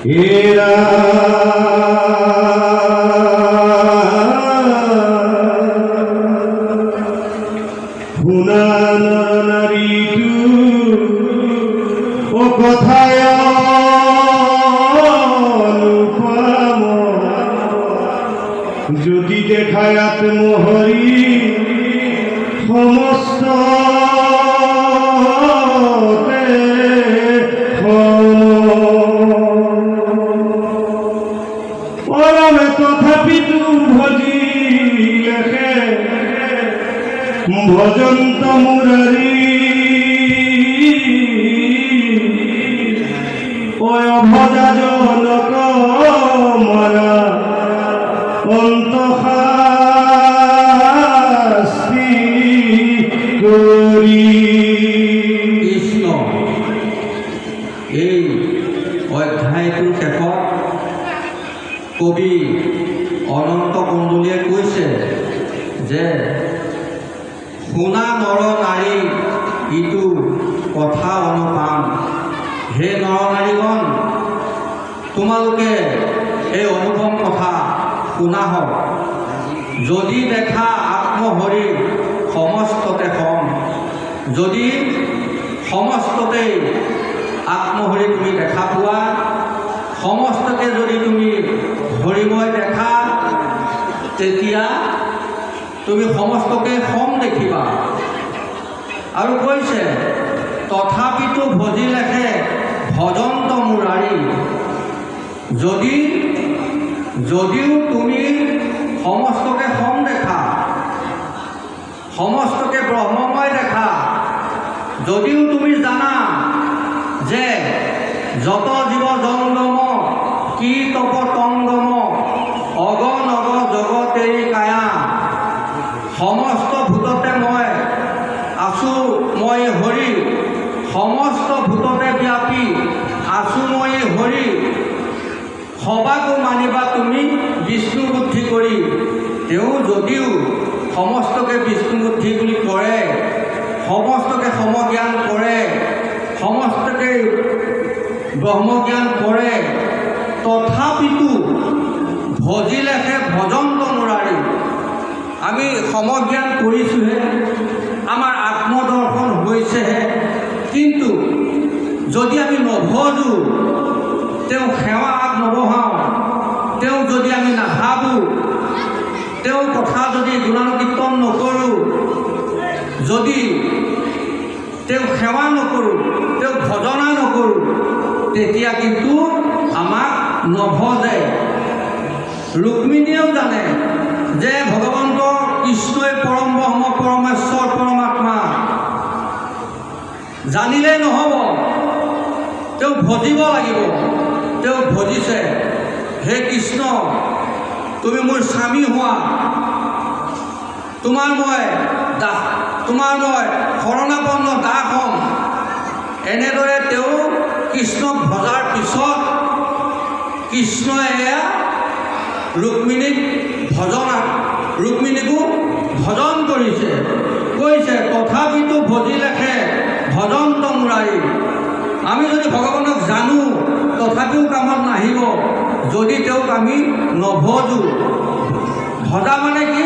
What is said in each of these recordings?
এরা শুনানা নারীটো ও কথায় অনুপম যদি দেখায় আত্মহরি সমস্ত তথাপি তু ভজি লেখে ভজন্ত মুরারি অভজা জনক মারা অন্তঃশাস্তি করি। কৃষ্ণ এই অধ্যায়টোৰ শেষত কবি অনন্ত কুণ্ডলীয়ে কৈছে যে শুনা নৰ নাৰী ইটো কথা অনুপাম। হে নৰ নাৰীগণ, তোমালোকে এই অনুপম কথা শুনা হওক। যদি দেখা আত্মহৰি সমস্ততে সম, যদি সমস্ততেই আত্মহৰি তুমি দেখা পোৱা, সমস্তকে যদি তুমি হৰিময় দেখা, তেতিয়া তুমি সমস্তকে সম দেখিবা। আৰু কৈছে তথাপিতো ভজি লেখে ভজন্ত মুৰাৰী। যদিও তুমি সমস্তকে সম দেখা, সমস্তকে ব্ৰহ্মময় দেখা, যদিও তুমি জানা যে যত জীৱ জংগম কীট পতংগম অগণগ জগতেৰি কায়া, সমস্ত ভূততে মই আছো মই হৰি, সমস্ত ভূততে ব্যাপী আছো মই হৰি, সবাকো মানিবা তুমি বিষ্ণু বুদ্ধি কৰি। তেওঁ যদিও সমস্তকে বিষ্ণু বুদ্ধি বুলি কৰে, সমস্তকে সমজ্ঞান কৰে, সমস্তকে ব্ৰহ্মজ্ঞান কৰে, তথাপিতো ভজি লেখে ভজন্ত মুৰাৰী। আমি সমজ্ঞান কৰিছোঁহে, আমাৰ আত্মদৰ্শন হৈছেহে, কিন্তু যদি আমি নভজোঁ, তেওঁ সেৱা আগ নবঢ়াওঁ, তেওঁ যদি আমি নাভাবোঁ, তেওঁৰ কথা যদি গুণানুকীৰ্তন নকৰোঁ, যদি তেওঁক সেৱা নকৰোঁ, তেওঁক ভজনা নকৰোঁ, তেতিয়া কিন্তু আমাক নভজে। ৰুক্মিণীয়েও জানে যে ভগৱন্ত কৃষ্ণই পৰম ব্ৰহ্ম পৰমেশ্বৰ পৰমাত্মা, জানিলেই নহ'ব, তেওঁ ভজিব লাগিব। তেওঁ ভজিছে, হে কৃষ্ণ তুমি মোৰ স্বামী হোৱা, তোমাৰ মই শৰণাপন্ন দাস হ'ম। এনেদৰে তেওঁ কৃষ্ণক ভজাৰ পিছত কৃষ্ণই এয়া ৰুক্মিণীকো ভজন কৰিছে। কৈছে তথাপিতো ভজি লেখে ভজন্ত মুৰাৰী। আমি যদি ভগৱানক জানো, তথাপিও কামত নাহিব যদি তেওঁক আমি নভজোঁ। ভজা মানে কি?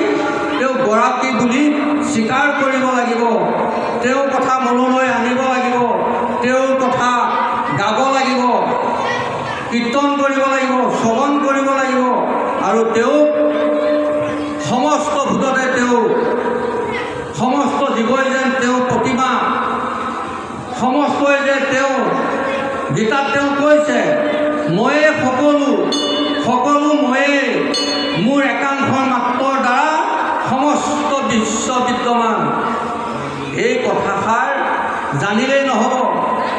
তেওঁ গৰাকী বুলি স্বীকাৰ কৰিব লাগিব, তেওঁৰ কথা মনলৈ আনিব লাগিব, তেওঁৰ কথা গাব লাগিব, কীৰ্তন কৰিব লাগিব, শ্ৰৱণ কৰিব লাগিব, আৰু তেওঁক সমস্ত ভূততে তেওঁ সমস্ত জীৱই যেন তেওঁ প্ৰতিমা, সমস্তই যে তেওঁ গীতাত তেওঁ কৈছে ময়ে সকলো ময়ে, মোৰ একাংশ মাত্ৰৰ দ্বাৰা সমস্ত বিশ্ব বিদ্যমান। এই কথাষাৰ জানিলেই নহ'ব,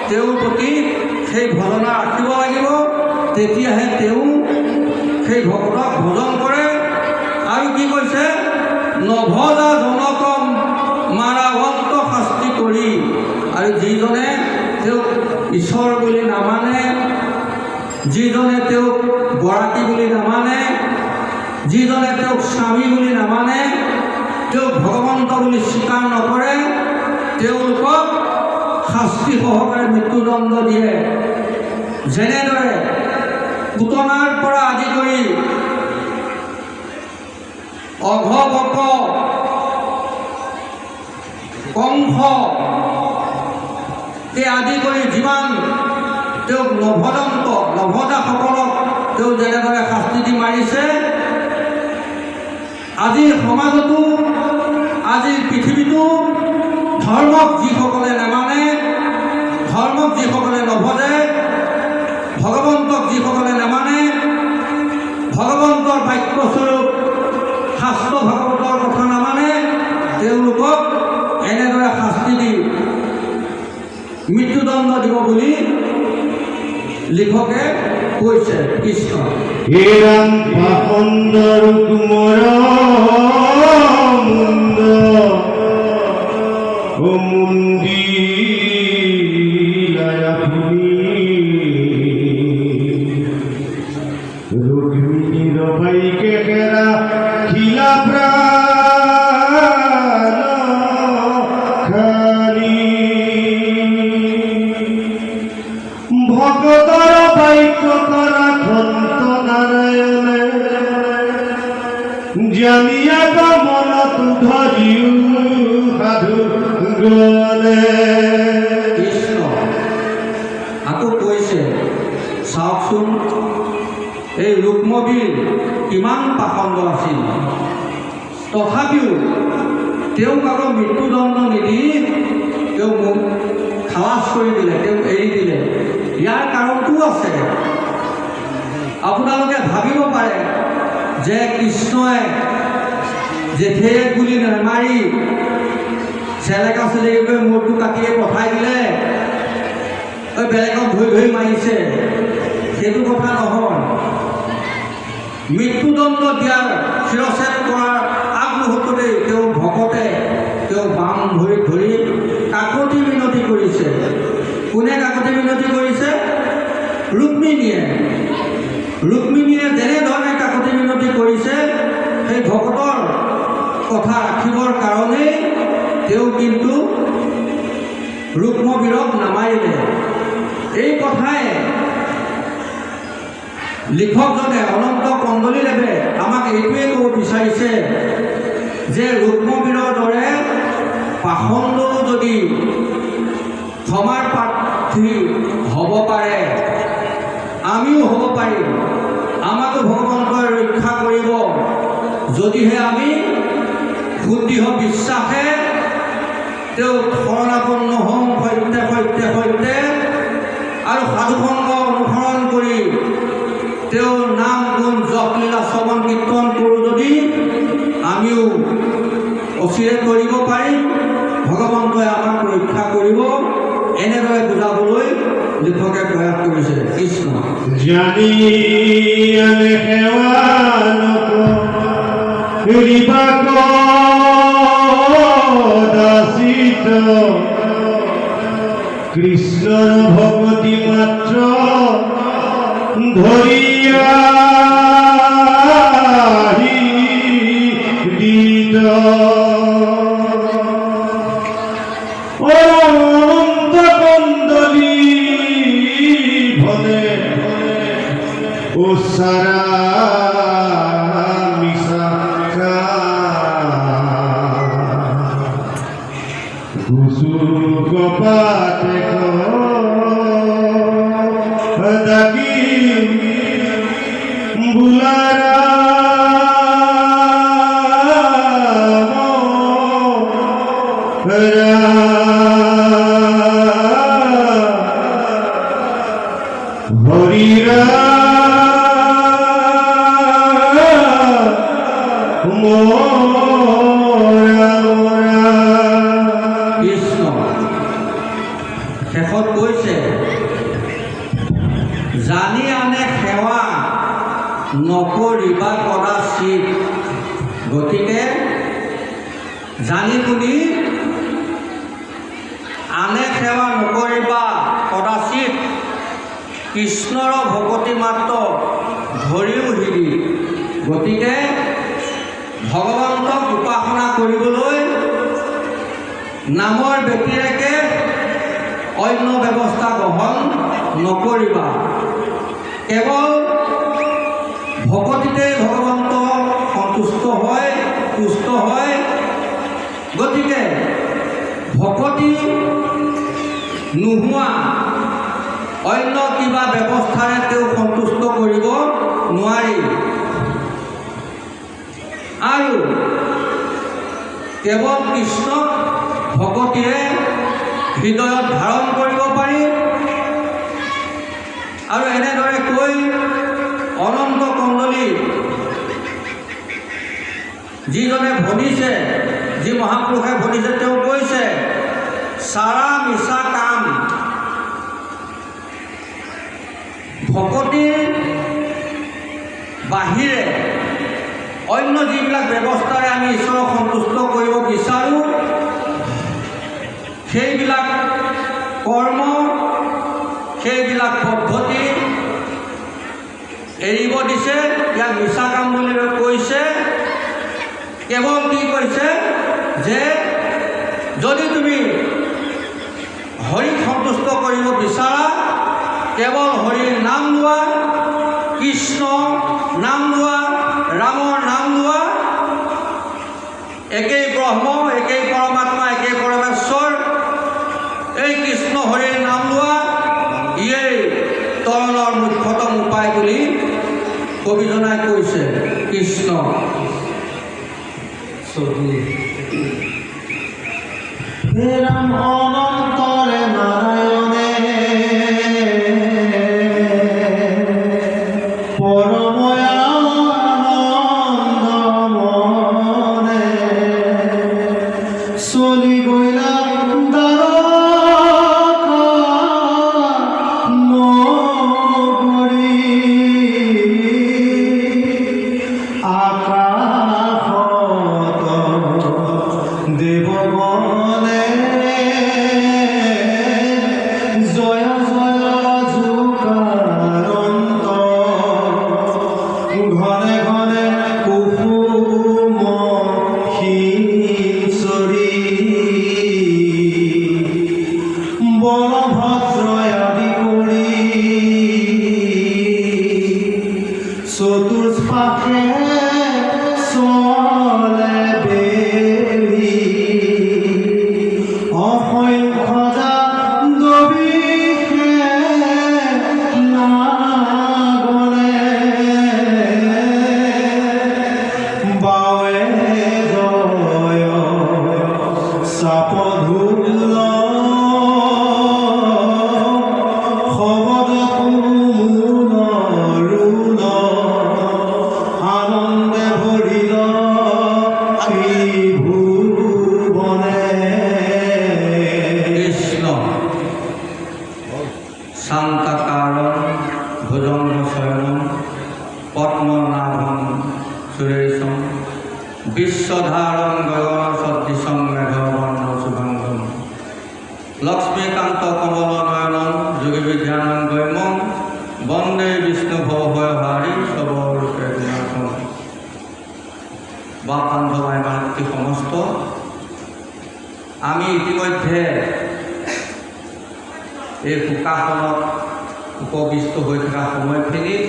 তেওঁৰ প্ৰতি সেই ভজনা ৰাখিব লাগিব, তেতিয়াহে তেওঁ সেই ভক্তক ভজন কৰে। আৰু কি কৈছে? নভজা জনক মাৰা অন্তঃশাস্তি কৰি। আৰু যিজনে তেওঁক ঈশ্বৰ বুলি নামানে, যিজনে তেওঁক গৰাকী বুলি নামানে, যিজনে তেওঁক স্বামী বুলি নামানে, তেওঁক ভগৱন্ত বুলি স্বীকাৰ নকৰে, তেওঁলোকক শাস্তি সহকাৰে মৃত্যুদণ্ড দিয়ে। যেনেদৰে পুতনাৰ পৰা আদি কৰি অঘবক কংস আদি কৰি যিমান তেওঁক নভদাসকলক তেওঁ যেনেদৰে শাস্তি দি মাৰিছে, আজিৰ সমাজতো আজিৰ পৃথিৱীতো ধৰ্মক যিসকলে নামানে, ধৰ্মক যিসকলে নভজে, ভগৱন্তক যিসকলে নামানে, ভগৱন্তৰ বাক্যস্বৰূপ শাস্ত্ৰ ভাগৱতৰ কথা নামানে, তেওঁলোকক এনেদৰে শাস্তি দি মৃত্যুদণ্ড দিব বুলি লিখকে কৈছে কৃষ্ণ। এরাম পাখন্দ রুকুমর মুন্দ ও মুন্দি রুক্মিণীর ভাইকে কেরা খিলা প্রাণ খালি ভগতর বাক্য করা খন্ত নারায়ণে জানিয়া গমন তু ধরিও সাধু গলে। কৃষ্ণ আকৌ কৈছে, চাওকচোন এই ৰুক্মবীৰ কিমান পাখণ্ড আছিল, তথাপিও তেওঁক আকৌ মৃত্যুদণ্ড নিদি তেওঁ মোক খালাচ কৰি দিলে, তেওঁ এৰি দিলে। ইয়াৰ কাৰণটো আছে। আপোনালোকে ভাবিব পাৰে যে কৃষ্ণই জেঠেৰিয়েক বুলি নেমাৰি চেলেকা চেলেকিকৈ মূৰটো কাটিয়ে পঠাই দিলে, বেলেগক ধৰি ধৰি মাৰিছে, সেইটো কথা নহয়। মৃত্যুদণ্ড দিয়াৰ শিৰচ্ছেদ কৰাৰ আগমুহূৰ্ততেই তেওঁ ভকতে তেওঁ বাম ভৰিত ধৰি কাকতি মিনতি কৰিছে। কোনে কাকতি মিনতি কৰিছে? ৰুক্মিণীয়ে। ৰুক্মিণীয়ে যেনেধৰণে কাকতি মিনতি কৰিছে, সেই ভকতৰ কথা ৰাখিবৰ কাৰণেই তেওঁ কিন্তু ৰুক্মবীৰক নামাৰিলে। এই কথাই লিখকজনে অনন্ত কন্দলীদেৱে আমাক এইটোৱে ক'ব বিচাৰিছে যে ৰুক্মবীৰৰ দৰে পাখণ্ডও যদি ক্ষমাৰ প্ৰাৰ্থী হ'ব পাৰে, আমিও হ'ব পাৰিম। আমাকো ভগৱন্তই ৰক্ষা কৰিব, যদিহে আমি শুদ্ধ বিশ্বাসে তেওঁ শৰণাপন্ন হওঁ সত্যে সত্যে সত্যে, আৰু সাধুসংগ অনুসৰণ কৰি তেওঁৰ নাম গুণ যশ লীলা শ্ৰৱণ কীৰ্তন কৰোঁ যদি আমিও অচিৰে কৰিব পাৰিম, ভগৱন্তই আমাক ৰক্ষা কৰিব। এনেদৰে বুজাবলৈ লিখকে প্ৰয়াস কৰিছে কৃষ্ণ। জানি আনে সেৱা নকৰিবাক দাসিত কৃষ্ণৰ ভগতি মাত্ৰ ধৰিয়া দিত অনন্ত কন্দলী ভনে ওসাৰা মিশা গুসুক পাতে দাকি বুলাৰা হৰিৰা কৃষ্ণ শেষত কৈছে, জানি আনে সেৱা নকৰিবা কদাচিত। গতিকে জানি শুনি আনে সেৱা নকৰিবা কদাচিত, কৃষ্ণৰ ভকতি মাত্ৰ ধৰিও হিৰি। গতিকে ভগৱন্তক উপাসনা কৰিবলৈ নামৰ ব্যতিৰেকে অন্য ব্যৱস্থা গ্ৰহণ নকৰিবা। কেৱল ভকতিতেই ভগৱন্ত সন্তুষ্ট হয়, তুষ্ট হয়। গতিকে ভকতি নোহোৱা অন্য কিবা ব্যৱস্থাৰে তেওঁ সন্তুষ্ট কৰিব নোৱাৰি। আৰু কেৱল কৃষ্ণক ভকতিৰে হৃদয়ত ধাৰণ কৰিব পাৰি। আৰু এনেদৰে কৈ অনন্ত কন্দলী যিজনে ভনিছে, যি মহাপুৰুষে ভনিছে, তেওঁ কৈছে চাৰা মিছা কাম। ভকতিৰ বাহিৰে অন্য যিবিলাক ব্যৱস্থাৰে আমি ঈশ্বৰক সন্তুষ্ট কৰিব বিচাৰোঁ, সেইবিলাক কৰ্ম, সেইবিলাক পদ্ধতি এৰিব দিছে। ইয়াক মিছা কাম বুলি কৈছে। কেৱল কি কৈছে যে যদি তুমি হৰিক সন্তুষ্ট কৰিব বিচাৰা, কেৱল হৰিৰ নাম লোৱা, কৃষ্ণ নাম লোৱা, ৰামৰ নাম লোৱা, একেই ব্ৰহ্ম, একেই পৰমাত্মা, একেই পৰমেশ্বৰ, এই কৃষ্ণ হৰিৰ নাম লোৱা, ইয়েই তৰণৰ মুখ্যতম উপায় বুলি কবিজনাই কৈছে। কৃষ্ণ ৰাম অনন্তৰে নাৰায়ণে পৰময়ানন্দমনে চলি গইলাম দ্বাৰকা নগৰী আকাশত দেবগণে জয় জয় যুকাৰন্ত ঘনে ঘনে কুসুম সিঞ্চৰি বলভদ্ৰ আদি কৰি চতুষ্পাশে চলে বেলি অসংখ্য যাদৱীষে নাগনে বাৱে জয় চাপধুল শবদ তুমুল ৰুল আনন্দে ভৰিল ত্ৰিভুৱনে। কৃষ্ণ শান্তাকারণ ভুজঙ্গ শয়নম পদ্মনাভম সুরেশম বিশ্বধারণ গগন সদৃশম মেঘবর্ণ শুভাঙ্গম লক্ষ্মীকান্ত কমল নয়নম যোগী বিদ্যানম গৈমম বন্দে বিষ্ণু ভবভয়হারী সর্বরূপে বিনাশম। বা বান্ধবাই মাতৃ সমস্ত, আমি ইতিমধ্যে এই শোকাসনত উপবিষ্ট হৈ থকা সময়খিনিত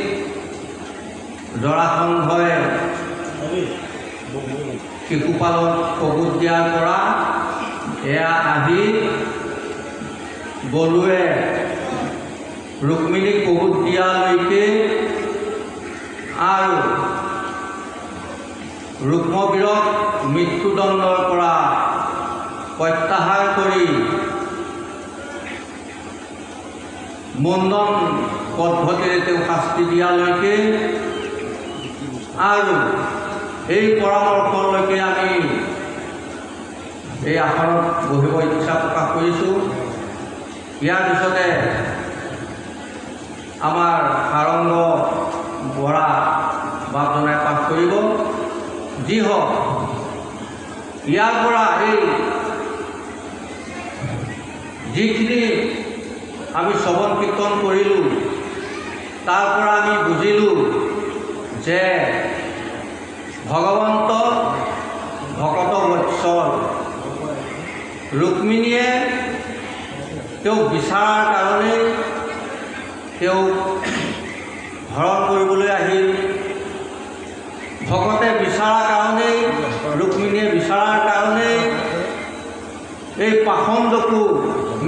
জৰাসন্ধই শিশুপালত কবুত দিয়াৰ পৰা এয়া আহি বলুৱে ৰুক্মিণীক কবুত দিয়ালৈকে আৰু ৰুক্মবীৰক মৃত্যুদণ্ডৰ পৰা প্ৰত্যাহাৰ কৰি মুণ্ডন পদ্ধতিৰে তেওঁ শাস্তি দিয়ালৈকে আৰু এই পৰামৰ্শলৈকে আমি এই আসনত বহিব ইচ্ছা প্ৰকাশ কৰিছোঁ। ইয়াৰ পিছতে আমাৰ সাৰংগ বৰা বাপজনাই পাঠ কৰিব। যি হওক, ইয়াৰ পৰা এই যিখিনি আমি শ্ৰৱণ কীৰ্তন কৰিলোঁ, তাৰ পৰা আমি বুজিলোঁ যে ভগৱন্ত ভকত বৎসল ৰুক্মিণীয়ে তেওঁক বিচাৰাৰ কাৰণে তেওঁক হৰণ কৰিবলৈ আহিল। ভকতে বিচৰাৰ কাৰণেই, ৰুক্মিণীয়ে বিচৰাৰ কাৰণেই এই পাষণ্ডকো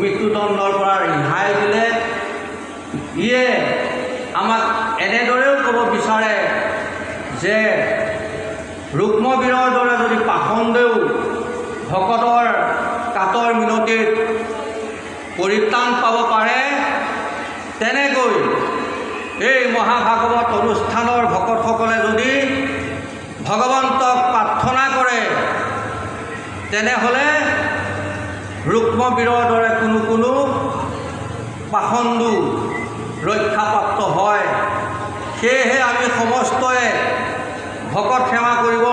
মৃত্যুদণ্ডৰ পৰা ৰেহাই দিলে। ইয়ে আমাক এনেদৰেও ক'ব বিচাৰে যে ৰুক্মবীৰৰ দৰে যদি পাষণ্ডেও ভকতৰ কাতৰ মিনতিত পৰিত্ৰাণ পাব পাৰে, তেনেকৈ এই মহাভাগৱত অনুষ্ঠানৰ ভকতসকলে যদি ভগৱন্তক প্ৰাৰ্থনা কৰে, তেনেহ'লে ৰুক্মবীৰৰ দৰে কোনো পাষণ্ডো ৰক্ষাপ্ৰাপ্ত হয়। সেয়েহে আমি সমস্তই ভকত সেৱা কৰিব